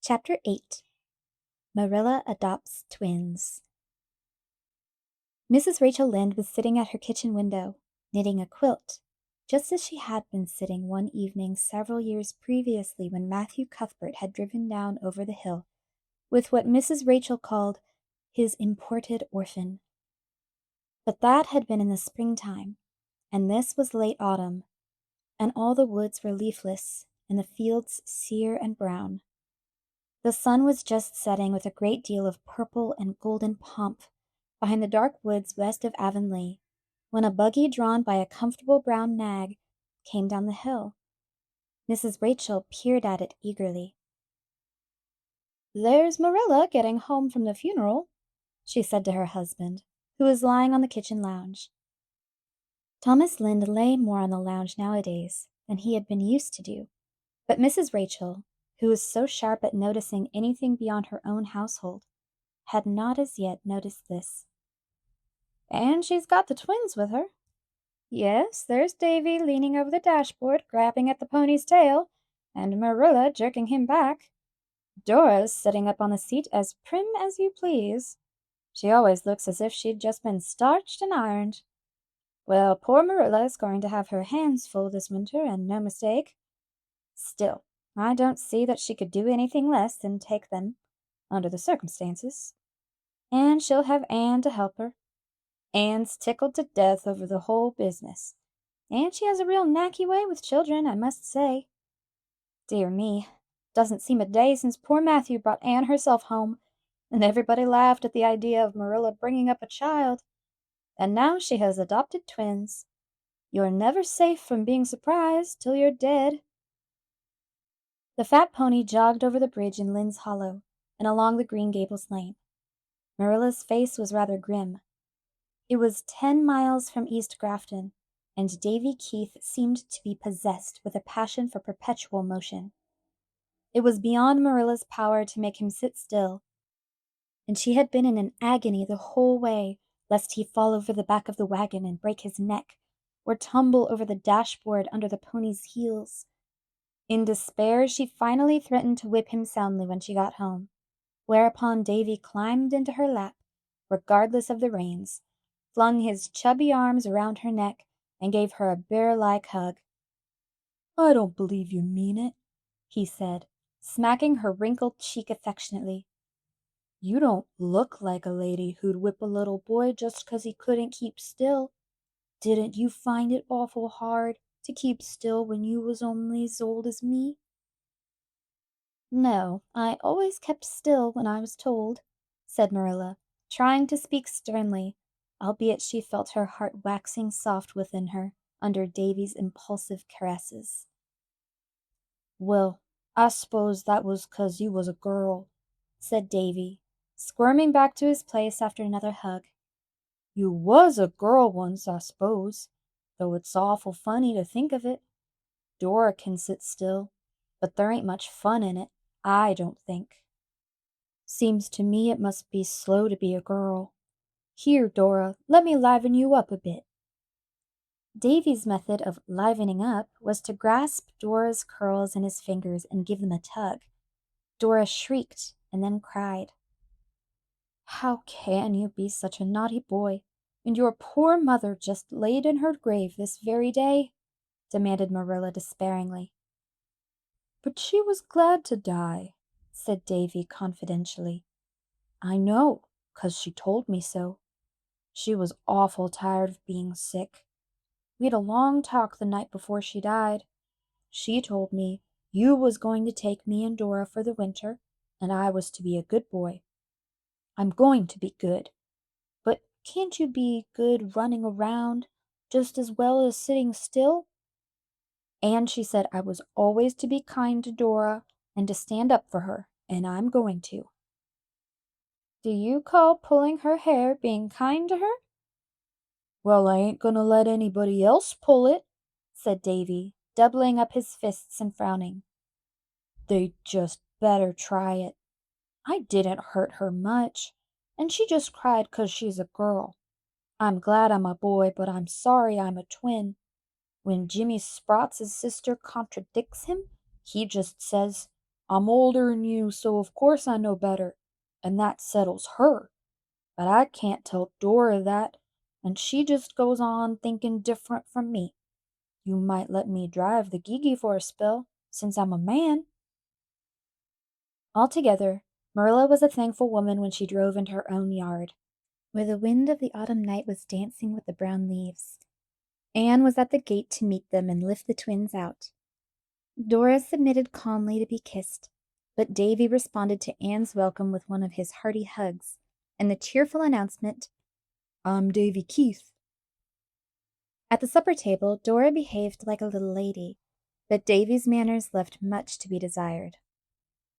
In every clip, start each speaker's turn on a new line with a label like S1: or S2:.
S1: Chapter 8. Marilla Adopts Twins. Mrs. Rachel Lynde was sitting at her kitchen window, knitting a quilt, just as she had been sitting one evening several years previously when Matthew Cuthbert had driven down over the hill with what Mrs. Rachel called his imported orphan. But that had been in the springtime, and this was late autumn, and all the woods were leafless and the fields sere and brown. The sun was just setting with a great deal of purple and golden pomp behind the dark woods west of Avonlea, when a buggy drawn by a comfortable brown nag came down the hill. Mrs. Rachel peered at it eagerly. "There's Marilla getting home from the funeral," she said to her husband, who was lying on the kitchen lounge. Thomas Lynde lay more on the lounge nowadays than he had been used to do, but Mrs. Rachel, who was so sharp at noticing anything beyond her own household, had not as yet noticed this. "And she's got the twins with her. Yes, there's Davy leaning over the dashboard, grabbing at the pony's tail, and Marilla jerking him back. Dora's sitting up on the seat as prim as you please. She always looks as if she'd just been starched and ironed. Well, poor Marilla is going to have her hands full this winter, and no mistake. Still, I don't see that she could do anything less than take them, under the circumstances. And she'll have Anne to help her. Anne's tickled to death over the whole business, and she has a real knacky way with children, I must say. Dear me, doesn't seem a day since poor Matthew brought Anne herself home, and everybody laughed at the idea of Marilla bringing up a child. And now she has adopted twins. You're never safe from being surprised till you're dead." The fat pony jogged over the bridge in Lynn's Hollow and along the Green Gables lane. Marilla's face was rather grim. It was 10 miles from East Grafton, and Davy Keith seemed to be possessed with a passion for perpetual motion. It was beyond Marilla's power to make him sit still, and she had been in an agony the whole way, lest he fall over the back of the wagon and break his neck, or tumble over the dashboard under the pony's heels. In despair, she finally threatened to whip him soundly when she got home, whereupon Davy climbed into her lap, regardless of the reins, flung his chubby arms around her neck, and gave her a bear-like hug. "I don't believe you mean it," he said, smacking her wrinkled cheek affectionately. "You don't look like a lady who'd whip a little boy just 'cause he couldn't keep still. Didn't you find it awful hard to keep still when you was only as old as me?" "No, I always kept still when I was told," said Marilla, trying to speak sternly, albeit she felt her heart waxing soft within her under Davy's impulsive caresses. "Well, I s'pose that was 'cause you was a girl," said Davy, squirming back to his place after another hug. "You was a girl once, I s'pose, though it's awful funny to think of it. Dora can sit still, but there ain't much fun in it, I don't think. Seems to me it must be slow to be a girl. Here, Dora, let me liven you up a bit." Davy's method of livening up was to grasp Dora's curls in his fingers and give them a tug. Dora shrieked and then cried. "How can you be such a naughty boy, and your poor mother just laid in her grave this very day?" demanded Marilla despairingly. "But she was glad to die," said Davy confidentially. "I know, 'cause she told me so. She was awful tired of being sick. We had a long talk the night before she died. She told me you was going to take me and Dora for the winter, and I was to be a good boy. I'm going to be good. But can't you be good running around just as well as sitting still? And she said I was always to be kind to Dora and to stand up for her, and I'm going to." "Do you call pulling her hair being kind to her?" "Well, I ain't gonna let anybody else pull it," said Davy, doubling up his fists and frowning. "They'd just better try it. I didn't hurt her much, and she just cried 'cause she's a girl. I'm glad I'm a boy, but I'm sorry I'm a twin. When Jimmy Sprott's sister contradicts him, he just says,
S2: I'm older'n you, so of course I know better, and that settles her. But I can't tell Dora that, and she just goes on thinking different from me. You might let me drive the Gigi for a spell, since I'm a man."
S1: Altogether, Marilla was a thankful woman when she drove into her own yard, where the wind of the autumn night was dancing with the brown leaves. Anne was at the gate to meet them and lift the twins out. Dora submitted calmly to be kissed, but Davy responded to Anne's welcome with one of his hearty hugs and the cheerful announcement,
S2: "I'm Davy Keith."
S1: At the supper table, Dora behaved like a little lady, but Davy's manners left much to be desired.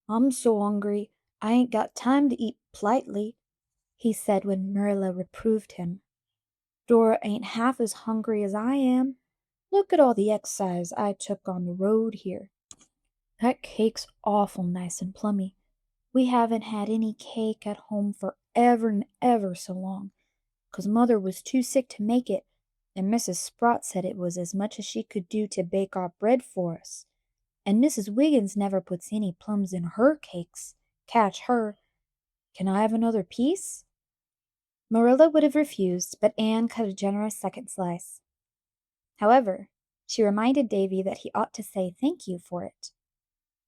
S2: "I'm so hungry, I ain't got time to eat politely,"
S1: he said when Marilla reproved him.
S2: "Dora ain't half as hungry as I am. Look at all the exercise I took on the road here. That cake's awful nice and plummy. We haven't had any cake at home for ever and ever so long, 'cause Mother was too sick to make it, and Mrs. Sprott said it was as much as she could do to bake our bread for us. And Mrs. Wiggins never puts any plums in her cakes. Catch her. Can I have another piece?"
S1: Marilla would have refused, but Anne cut a generous second slice. However, she reminded Davy that he ought to say thank you for it.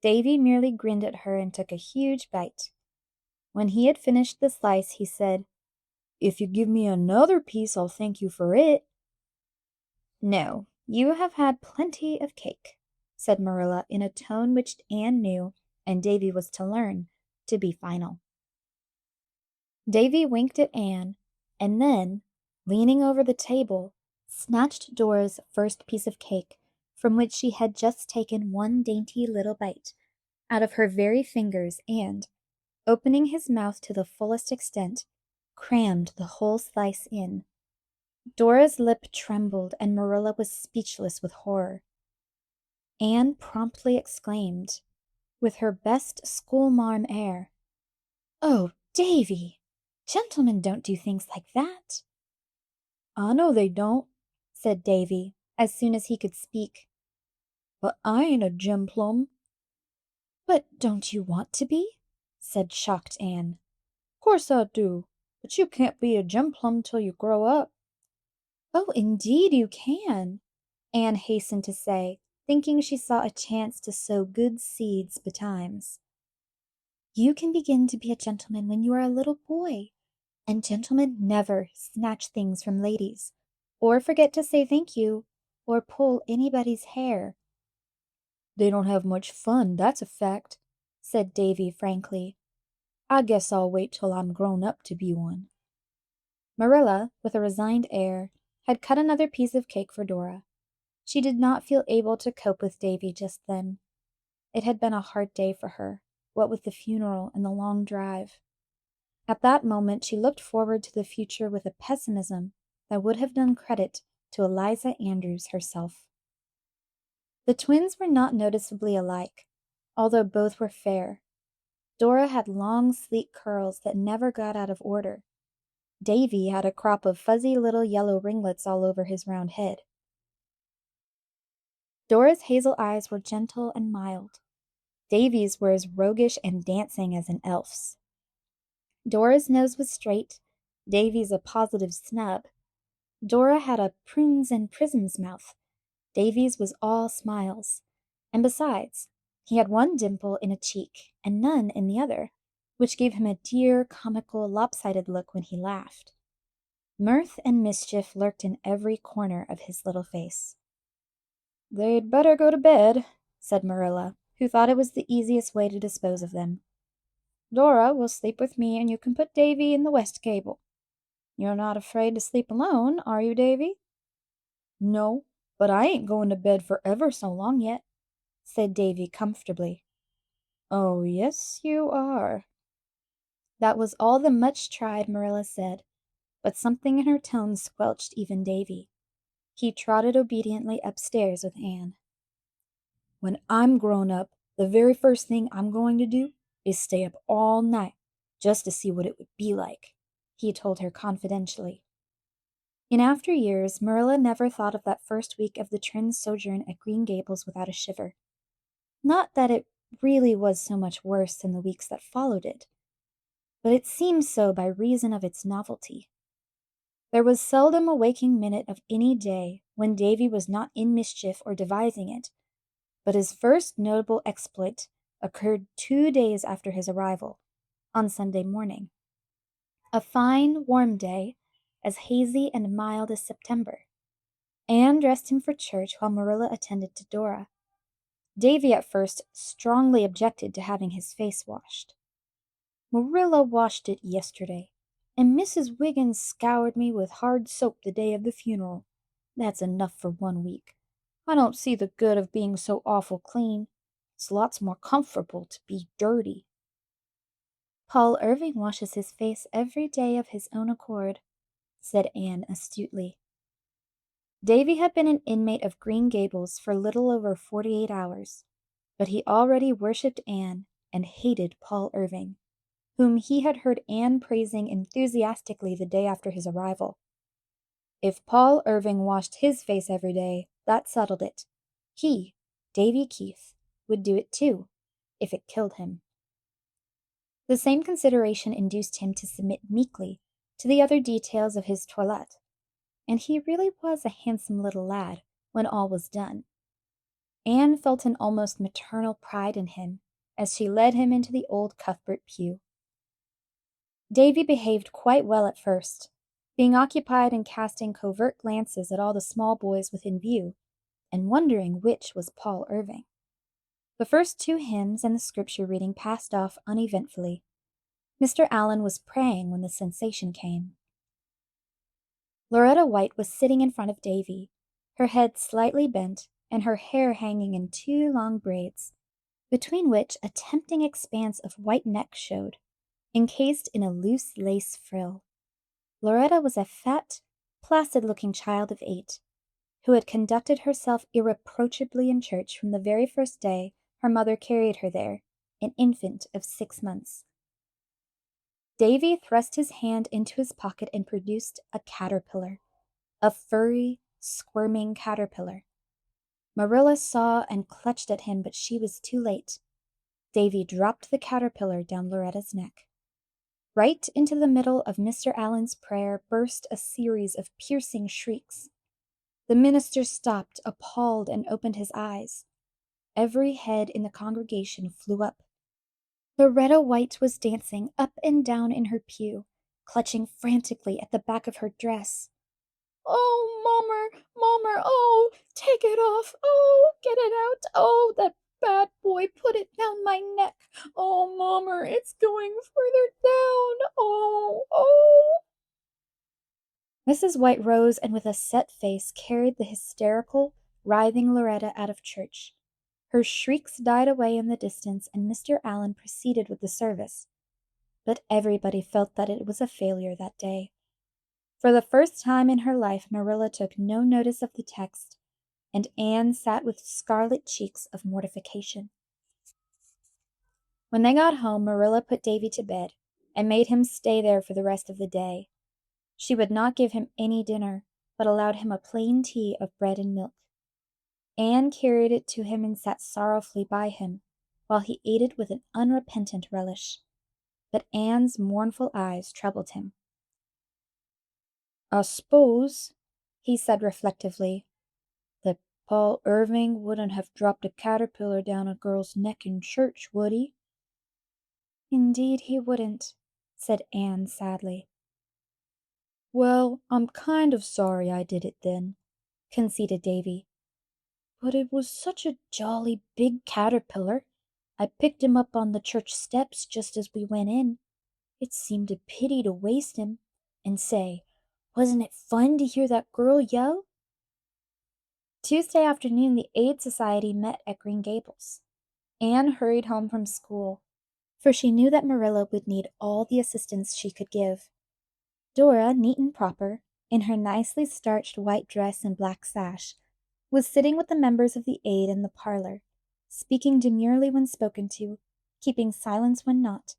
S1: Davy merely grinned at her and took a huge bite. When he had finished the slice, he said,
S2: "If you give me another piece, I'll thank you for it."
S1: "No, you have had plenty of cake," said Marilla in a tone which Anne knew, and Davy was to learn, to be final. Davy winked at Anne, and then, leaning over the table, snatched Dora's first piece of cake, from which she had just taken one dainty little bite, out of her very fingers and, opening his mouth to the fullest extent, crammed the whole slice in. Dora's lip trembled, and Marilla was speechless with horror. Anne promptly exclaimed, with her best schoolmarm air, "Oh, Davy! Gentlemen don't do things like that."
S2: "I know they don't,"
S1: said Davy, as soon as he could speak.
S2: "but I ain't a gem plum."
S1: "But don't you want to be?" said shocked Anne.
S2: "'Course I do, but you can't be a gem plum till you grow up."
S1: "Oh, indeed you can," Anne hastened to say, thinking she saw a chance to sow good seeds betimes. "You can begin to be a gentleman when you are a little boy, and gentlemen never snatch things from ladies, or forget to say thank you, or pull anybody's hair."
S2: "They don't have much fun, that's a fact,"
S1: said Davy frankly.
S2: "I guess I'll wait till I'm grown up to be one."
S1: Marilla, with a resigned air, had cut another piece of cake for Dora. She did not feel able to cope with Davy just then. It had been a hard day for her, what with the funeral and the long drive. At that moment she looked forward to the future with a pessimism that would have done credit to Eliza Andrews herself. The twins were not noticeably alike, although both were fair. Dora had long, sleek curls that never got out of order. Davy had a crop of fuzzy little yellow ringlets all over his round head. Dora's hazel eyes were gentle and mild. Davy's were as roguish and dancing as an elf's. Dora's nose was straight, Davy's a positive snub. Dora had a prunes and prisms mouth. Davy's was all smiles. And besides, he had one dimple in a cheek and none in the other, which gave him a dear, comical, lopsided look when he laughed. Mirth and mischief lurked in every corner of his little face. "They'd better go to bed," said Marilla, who thought it was the easiest way to dispose of them. "Dora will sleep with me, and you can put Davy in the west gable. You're not afraid to sleep alone, are you, Davy?"
S2: "No, but I ain't going to bed for ever so long yet,"
S1: said Davy comfortably.
S2: "Oh, yes, you are."
S1: That was all the much-tried Marilla said, but something in her tone squelched even Davy. He trotted obediently upstairs with Anne.
S2: "When I'm grown up, the very first thing I'm going to do is stay up all night just to see what it would be like,"
S1: he told her confidentially. In after years, Marilla never thought of that first week of the twins' sojourn at Green Gables without a shiver. Not that it really was so much worse than the weeks that followed it, but it seemed so by reason of its novelty. There was seldom a waking minute of any day when Davy was not in mischief or devising it, but his first notable exploit occurred 2 days after his arrival, on Sunday morning. A fine, warm day, as hazy and mild as September. Anne dressed him for church while Marilla attended to Dora. Davy at first strongly objected to having his face washed. "Marilla washed it yesterday, and Mrs. Wiggins scoured me with hard soap the day of the funeral. That's enough for 1 week. I don't see the good of being so awful clean. It's lots more comfortable to be dirty." "Paul Irving washes his face every day of his own accord," said Anne astutely. Davy had been an inmate of Green Gables for little over 48 hours, but he already worshipped Anne and hated Paul Irving, whom he had heard Anne praising enthusiastically the day after his arrival. If Paul Irving washed his face every day, that settled it. He, Davy Keith, would do it too, if it killed him. The same consideration induced him to submit meekly to the other details of his toilette, and he really was a handsome little lad when all was done. Anne felt an almost maternal pride in him as she led him into the old Cuthbert pew. Davy behaved quite well at first, being occupied in casting covert glances at all the small boys within view, and wondering which was Paul Irving. The first 2 hymns and the scripture reading passed off uneventfully. Mr. Allen was praying when the sensation came. Loretta White was sitting in front of Davy, her head slightly bent and her hair hanging in 2 long braids, between which a tempting expanse of white neck showed, encased in a loose lace frill. Loretta was a fat, placid-looking child of 8, who had conducted herself irreproachably in church from the very first day her mother carried her there, an infant of 6 months. Davy thrust his hand into his pocket and produced a caterpillar, a furry, squirming caterpillar. Marilla saw and clutched at him, but she was too late. Davy dropped the caterpillar down Loretta's neck. Right into the middle of Mr. Allen's prayer burst a series of piercing shrieks. The minister stopped, appalled, and opened his eyes. Every head in the congregation flew up. Loretta White was dancing up and down in her pew, clutching frantically at the back of her dress. "Oh, Mommer, oh, take it off, oh, get it out, oh, that bad boy put it down my neck, oh, Mommer, it's going further down, oh, oh." Mrs. White rose and with a set face carried the hysterical, writhing Loretta out of church. Her shrieks died away in the distance, and Mr. Allen proceeded with the service. But everybody felt that it was a failure that day. For the first time in her life, Marilla took no notice of the text, and Anne sat with scarlet cheeks of mortification. When they got home, Marilla put Davy to bed and made him stay there for the rest of the day. She would not give him any dinner, but allowed him a plain tea of bread and milk. Anne carried it to him and sat sorrowfully by him, while he ate it with an unrepentant relish. But Anne's mournful eyes troubled him. "I s'pose," he said reflectively, "that Paul Irving wouldn't have dropped a caterpillar down a girl's neck in church, would he?" "Indeed he wouldn't," said Anne sadly. "Well, I'm kind of sorry I did it then," conceded Davy. "But it was such a jolly big caterpillar. I picked him up on the church steps just as we went in. It seemed a pity to waste him. And say, wasn't it fun to hear that girl yell?" Tuesday afternoon the Aid Society met at Green Gables. Anne hurried home from school, for she knew that Marilla would need all the assistance she could give. Dora, neat and proper, in her nicely starched white dress and black sash, was sitting with the members of the Aid in the parlor, speaking demurely when spoken to, keeping silence when not,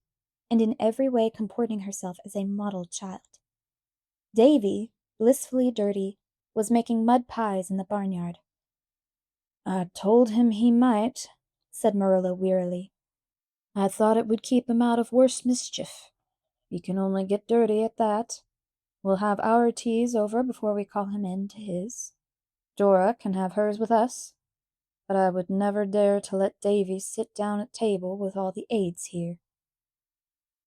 S1: and in every way comporting herself as a model child. Davy, blissfully dirty, was making mud pies in the barnyard. "I told him he might,"
S2: said Marilla wearily. I thought it would keep him out of worse mischief. He can only get dirty at that. We'll have our teas over before we call him in to his. Dora can have hers with us, but I would never dare to let Davy sit down at table with all the aides here.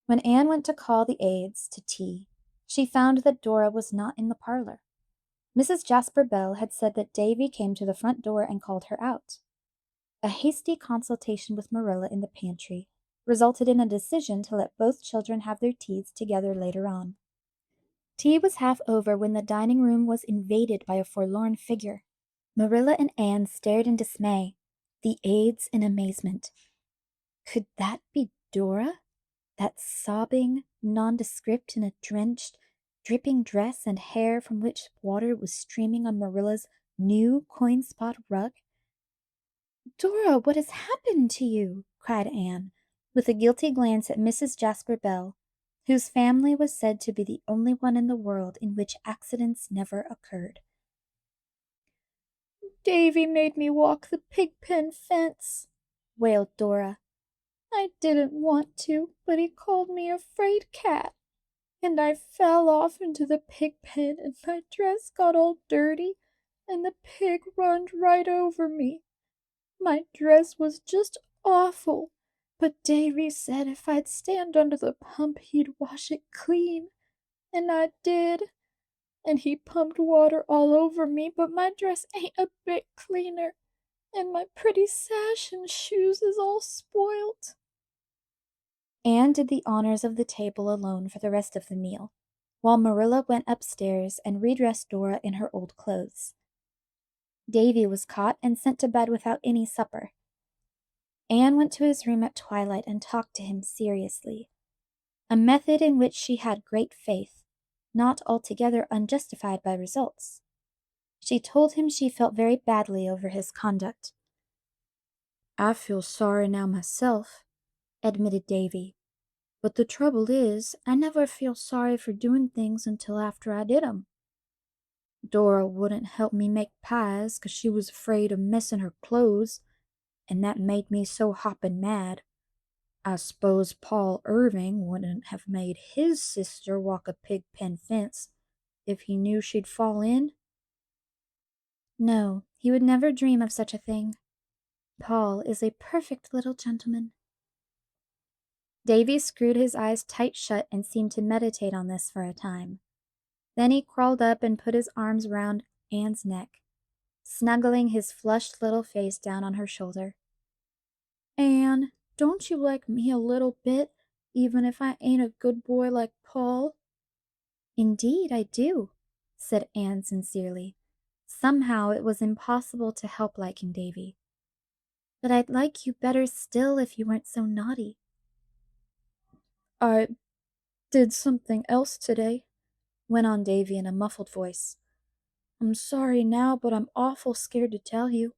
S2: When Anne went to call the aides to tea, she found that Dora was not in the parlor. Mrs. Jasper Bell had said that Davy came to the front door and called her out. A hasty consultation with Marilla in the pantry resulted in a decision to let both children have their teas together later on. Tea was half over when the dining room was invaded by a forlorn figure. Marilla and Anne stared in dismay, the aides in amazement. Could that be Dora? That sobbing, nondescript in a drenched, dripping dress and hair from which water was streaming on Marilla's new coin-spot rug? Dora, what has happened to you? Cried Anne, with a guilty glance at Mrs. Jasper Bell, whose family was said to be the only one in the world in which accidents never occurred. Davy made me walk the pig-pen fence, wailed Dora. I didn't want to, but he called me a fraid cat, and I fell off into the pig pen, and my dress got all dirty, and the pig runned right over me. My dress was just awful, but Davy said if I'd stand under the pump he'd wash it clean, and I did, and he pumped water all over me, but my dress ain't a bit cleaner, and my pretty sash and shoes is all spoilt. Anne did the honors of the table alone for the rest of the meal, while Marilla went upstairs and redressed Dora in her old clothes. Davy was caught and sent to bed without any supper. Anne went to his room at twilight and talked to him seriously, a method in which she had great faith, not altogether unjustified by results. She told him she felt very badly over his conduct. I feel sorry now myself, admitted Davy. But the trouble is, I never feel sorry for doing things until after I did 'em. Dora wouldn't help me make pies 'cause she was afraid of messing her clothes, and that made me so hoppin' mad. I s'pose Paul Irving wouldn't have made his sister walk a pig pen fence if he knew she'd fall in. No, he would never dream of such a thing. Paul is a perfect little gentleman. Davy screwed his eyes tight shut and seemed to meditate on this for a time. Then he crawled up and put his arms round Anne's neck, snuggling his flushed little face down on her shoulder. Anne, don't you like me a little bit, even if I ain't a good boy like Paul? Indeed, I do, said Anne sincerely. Somehow it was impossible to help liking Davy. But I'd like you better still if you weren't so naughty. I did something else today, went on Davy in a muffled voice. I'm sorry now, but I'm awful scared to tell you.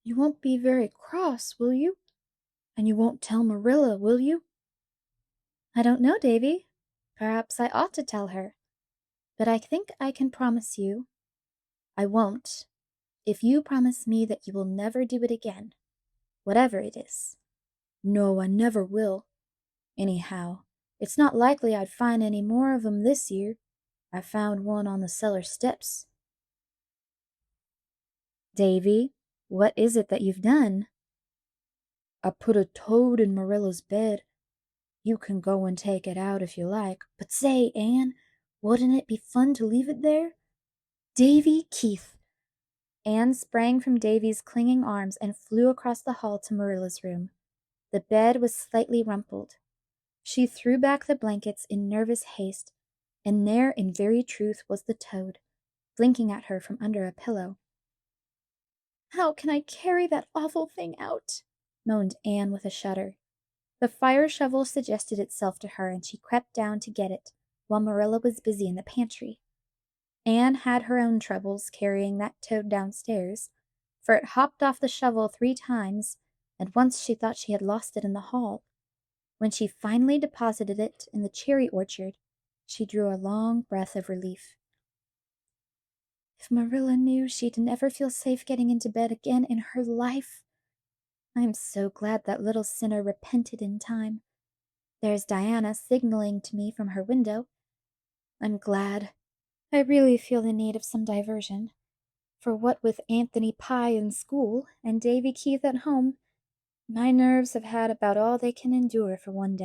S2: You won't be very cross, will you? And you won't tell Marilla, will you? I don't know, Davy. Perhaps I ought to tell her. But I think I can promise you I won't, if you promise me that you will never do it again, whatever it is. No, I never will. Anyhow, it's not likely I'd find any more of 'em this year. I found one on the cellar steps. Davy, what is it that you've done? I put a toad in Marilla's bed. You can go and take it out if you like. But say, Anne, wouldn't it be fun to leave it there? Davy Keith! Anne sprang from Davy's clinging arms and flew across the hall to Marilla's room. The bed was slightly rumpled. She threw back the blankets in nervous haste, and there in very truth was the toad, blinking at her from under a pillow. How can I carry that awful thing out? Moaned Anne with a shudder. The fire shovel suggested itself to her, and she crept down to get it, while Marilla was busy in the pantry. Anne had her own troubles carrying that toad downstairs, for it hopped off the shovel 3 times, and once she thought she had lost it in the hall. When she finally deposited it in the cherry orchard, she drew a long breath of relief. If Marilla knew, she'd never feel safe getting into bed again in her life.
S1: I'm so glad that little sinner repented in time. There's Diana signaling to me from her window. I'm glad. I really feel the need of some diversion. For what with Anthony Pye in school and Davy Keith at home, my nerves have had about all they can endure for one day.